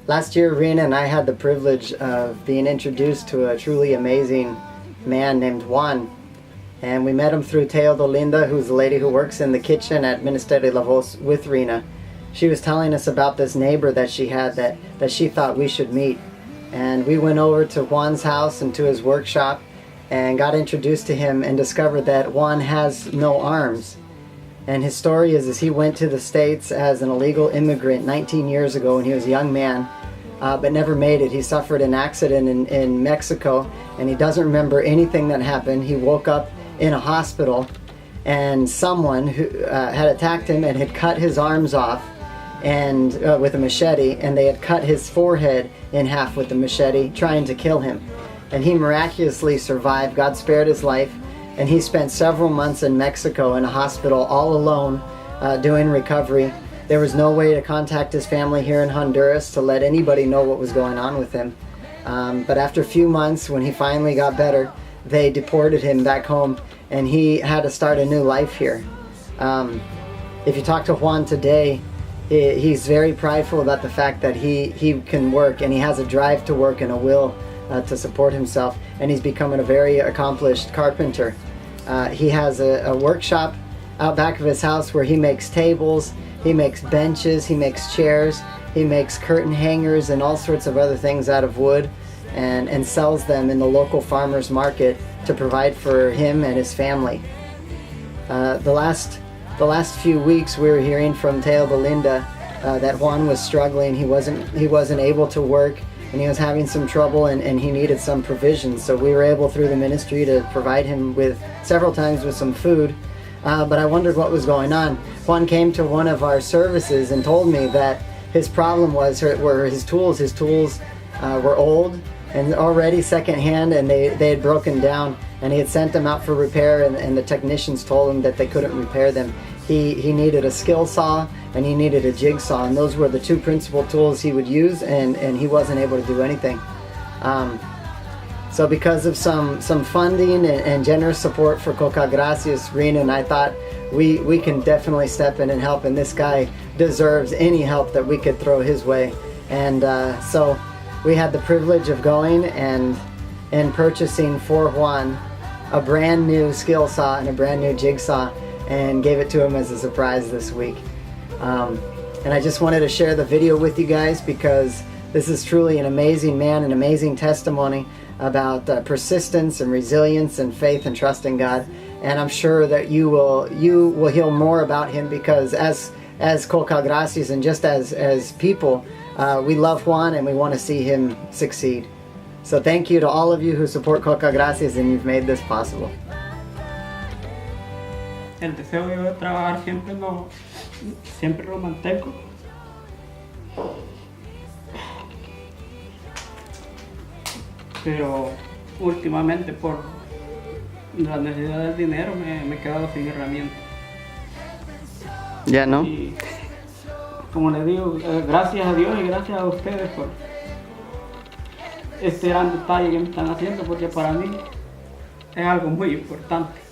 Last year, Rena and I had the privilege of being introduced to a truly amazing man named Juan. And we met him through Linda, who's the lady who works in the kitchen at Ministerio La Voz with Rena. She was telling us about this neighbor that she had that she thought we should meet. And we went over to Juan's house and to his workshop and got introduced to him and discovered that Juan has no arms. And his story is he went to the States as an illegal immigrant 19 years ago when he was a young man, but never made it. He suffered an accident in Mexico, and he doesn't remember anything that happened. He woke up in a hospital, and someone who had attacked him and had cut his arms off and with a machete, and they had cut his forehead in half with the machete, trying to kill him. And he miraculously survived. God spared his life, and he spent several months in Mexico in a hospital all alone doing recovery. There was no way to contact his family here in Honduras to let anybody know what was going on with him. But after a few months, when he finally got better, they deported him back home, and he had to start a new life here. If you talk to Juan today, he's very prideful about the fact that he can work, and he has a drive to work and a will to support himself, and he's becoming a very accomplished carpenter. He has a workshop out back of his house where he makes tables, he makes benches, he makes chairs, he makes curtain hangers and all sorts of other things out of wood, and sells them in the local farmers market to provide for him and his family. The last few weeks we were hearing from Linda that Juan was struggling. He wasn't able to work, and he was having some trouble, and he needed some provisions. So we were able through the ministry to provide him with several times with some food. But I wondered what was going on. Juan came to one of our services and told me that his problem were his tools. His tools were old and already secondhand, and they had broken down, and he had sent them out for repair, and the technicians told him that they couldn't repair them. He needed a skill saw and he needed a jigsaw, and those were the two principal tools he would use, and he wasn't able to do anything. So because of some funding and generous support for Cocal, Gracias, Rena and I thought we can definitely step in and help, and this guy deserves any help that we could throw his way. And so we had the privilege of going and purchasing for Juan a brand new skill saw and a brand new jigsaw, and gave it to him as a surprise this week. And I just wanted to share the video with you guys because this is truly an amazing man, an amazing testimony about persistence and resilience and faith and trust in God. And I'm sure that you will hear more about him, because as Cocal, Gracias, and just as people, we love Juan and we want to see him succeed. So thank you to all of you who support Cocal, Gracias, and you've made this possible. El deseo yo de trabajar siempre lo mantengo. Pero últimamente por la necesidad del dinero me he quedado sin herramientas. Ya, ¿no? Y como les digo, gracias a Dios y gracias a ustedes por este gran detalle que me están haciendo, porque para mí es algo muy importante.